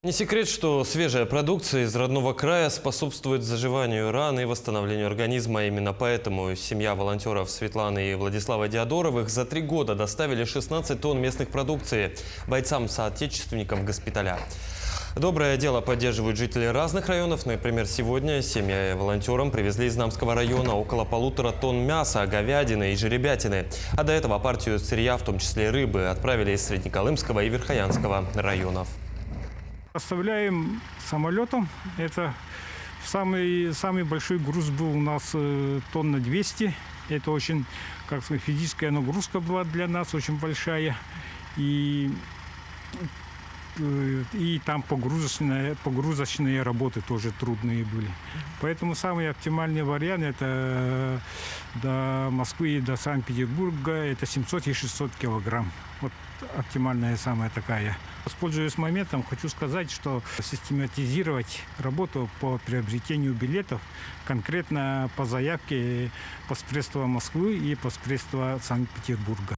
Не секрет, что свежая продукция из родного края способствует заживанию ран и восстановлению организма. Именно поэтому семья волонтеров Светланы и Владислава Диадоровых за 3 года доставили 16 тонн местных продукции бойцам-соотечественникам госпиталя. Доброе дело поддерживают жители разных районов. Например, сегодня семья волонтерам привезли из Намского района около 1,5 тонн мяса, говядины и жеребятины. А до этого партию сырья, в том числе рыбы, отправили из Среднеколымского и Верхоянского районов. Оставляем самолетом. Это самый большой груз был у нас тонна 200. Это очень, как сказать, физическая нагрузка была для нас очень большая. И там погрузочные работы тоже трудные были. Поэтому самый оптимальный вариант это до Москвы и до Санкт-Петербурга это 700 и 600 килограмм. Вот оптимальная самая такая. Воспользуясь моментом, хочу сказать, что систематизировать работу по приобретению билетов конкретно по заявке посредством Москвы и посредством Санкт-Петербурга.